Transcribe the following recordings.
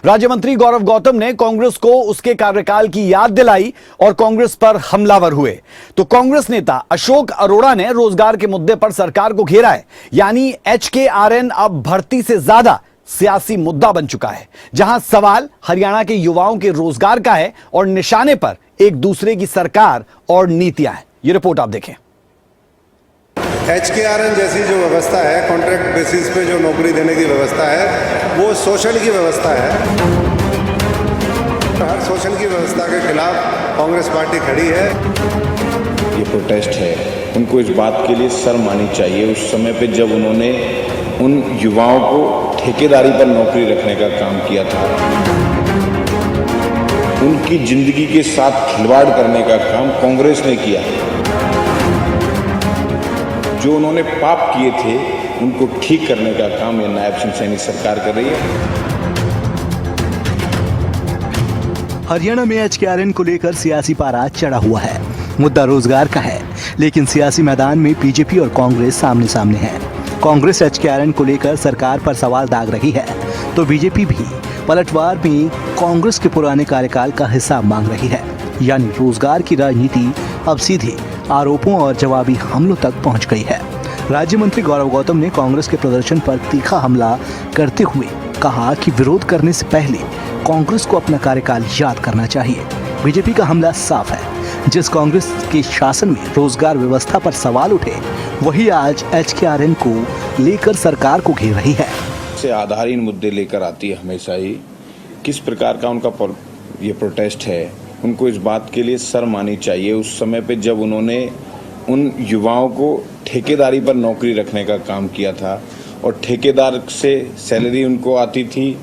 राज्य मंत्री गौरव गौतम ने कांग्रेस को उसके कार्यकाल की याद दिलाई और कांग्रेस पर हमलावर हुए। तो कांग्रेस नेता अशोक अरोड़ा ने रोजगार के मुद्दे पर सरकार को घेरा है। यानी HKRN अब भर्ती से ज्यादा सियासी मुद्दा बन चुका है, जहां सवाल हरियाणा के युवाओं के रोजगार का है और निशाने पर एक दूसरे की सरकार और नीतियां हैं। ये रिपोर्ट आप देखें। HKRN जैसी जो व्यवस्था है, कॉन्ट्रैक्ट बेसिस पे जो नौकरी देने की व्यवस्था है, वो शोषण की व्यवस्था है। हर शोषण की व्यवस्था के खिलाफ कांग्रेस पार्टी खड़ी है। ये प्रोटेस्ट है, उनको इस बात के लिए शर्म आनी चाहिए उस समय पे जब उन्होंने उन युवाओं को ठेकेदारी पर नौकरी रखने का काम किया था। उनकी जिंदगी के साथ खिलवाड़ करने का काम कांग्रेस ने किया। जो उन्होंने पाप किए थे उनको ठीक करने का काम ये नायब सिंह सैनी सरकार कर रही है। हरियाणा में HKRN को लेकर सियासी पारा चढ़ा हुआ है। मुद्दा रोजगार का है, लेकिन सियासी मैदान में बीजेपी और कांग्रेस सामने सामने है। कांग्रेस HKRN को लेकर सरकार पर सवाल दाग रही है, तो बीजेपी भी पलटवार में कांग्रेस के पुराने कार्यकाल का हिसाब मांग रही है। यानी रोजगार की राजनीति अब सीधे आरोपों और जवाबी हमलों तक पहुंच गई है। राज्य मंत्री गौरव गौतम ने कांग्रेस के प्रदर्शन पर तीखा हमला करते हुए कहा कि विरोध करने से पहले कांग्रेस को अपना कार्यकाल याद करना चाहिए। बीजेपी का हमला साफ है। जिस कांग्रेस के शासन में रोजगार व्यवस्था पर सवाल उठे, वही आज HKRN को लेकर सरकार को घेर रही है। से आधारहीन मुद्दे लेकर आती है हमेशा ही। किस प्रकार का उनका ये प्रोटेस्ट है, उनको इस बात के लिए शर्म आनी चाहिए उस समय पे जब उन्होंने उन युवाओं को ठेकेदारी पर नौकरी रखने का काम किया था और ठेकेदार से सैलरी उनको आती थी,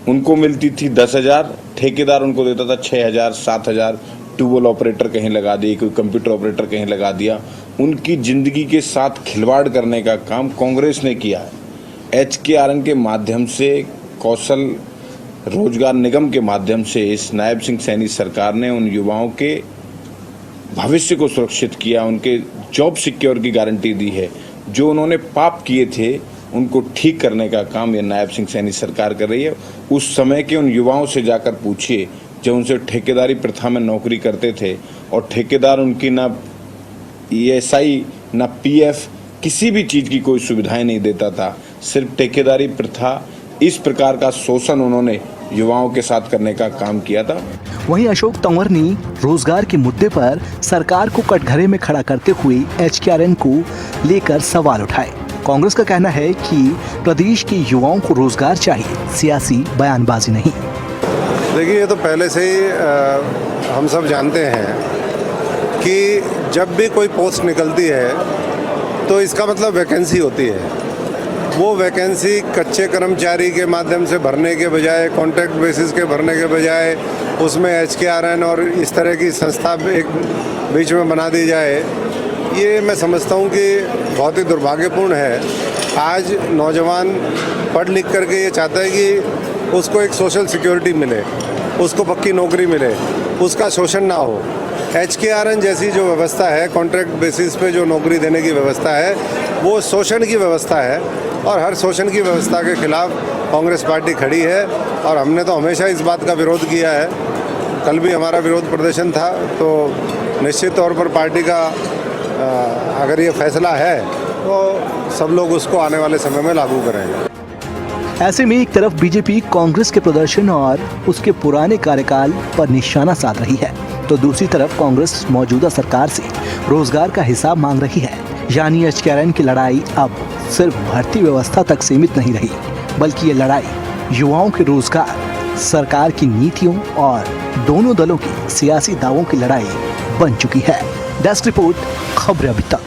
उनको मिलती थी 10,000, ठेकेदार उनको देता था 6,000 7,000। ट्यूबवेल ऑपरेटर कहीं लगा दिए, कोई कंप्यूटर ऑपरेटर कहीं लगा दिया। उनकी जिंदगी के साथ खिलवाड़ करने का काम कांग्रेस ने किया है। HKRN के माध्यम से, कौशल रोजगार निगम के माध्यम से इस नायब सिंह सैनी सरकार ने उन युवाओं के भविष्य को सुरक्षित किया, उनके जॉब सिक्योर की गारंटी दी है। जो उन्होंने पाप किए थे उनको ठीक करने का काम ये नायब सिंह सैनी सरकार कर रही है। उस समय के उन युवाओं से जाकर पूछिए जो उनसे ठेकेदारी प्रथा में नौकरी करते थे और ठेकेदार उनकी ना ESI ना PF किसी भी चीज़ की कोई सुविधाएं नहीं देता था। सिर्फ ठेकेदारी प्रथा, इस प्रकार का शोषण उन्होंने युवाओं के साथ करने का काम किया था। वहीं अशोक तंवर ने रोजगार के मुद्दे पर सरकार को कटघरे में खड़ा करते हुए HKRN को लेकर सवाल उठाए। कांग्रेस का कहना है कि प्रदेश के युवाओं को रोजगार चाहिए, सियासी बयानबाजी नहीं। देखिए, ये तो पहले से ही हम सब जानते हैं कि जब भी कोई पोस्ट निकलती है तो इसका मतलब वैकेंसी होती है। वो वैकेंसी कच्चे कर्मचारी के माध्यम से भरने के बजाय, कॉन्ट्रैक्ट बेसिस के भरने के बजाय उसमें HKRN और इस तरह की संस्था एक बीच में बना दी जाए, ये मैं समझता हूँ कि बहुत ही दुर्भाग्यपूर्ण है। आज नौजवान पढ़ लिख करके ये चाहता है कि उसको एक सोशल सिक्योरिटी मिले, उसको पक्की नौकरी मिले, उसका शोषण ना हो। HKRN जैसी जो व्यवस्था है, कॉन्ट्रैक्ट बेसिस पे जो नौकरी देने की व्यवस्था है, वो शोषण की व्यवस्था है और हर शोषण की व्यवस्था के खिलाफ कांग्रेस पार्टी खड़ी है। और हमने तो हमेशा इस बात का विरोध किया है। कल भी हमारा विरोध प्रदर्शन था। तो निश्चित तौर पर पार्टी का अगर ये फैसला है तो सब लोग उसको आने वाले समय में लागू करेंगे। ऐसे में एक तरफ बीजेपी कांग्रेस के प्रदर्शन और उसके पुराने कार्यकाल पर निशाना साध रही है, तो दूसरी तरफ कांग्रेस मौजूदा सरकार से रोजगार का हिसाब मांग रही है। यानी HKRN की लड़ाई अब सिर्फ भर्ती व्यवस्था तक सीमित नहीं रही, बल्कि ये लड़ाई युवाओं के रोजगार, सरकार की नीतियों और दोनों दलों की सियासी दावों की लड़ाई बन चुकी है। डेस्क रिपोर्ट, खबरें अभी तक।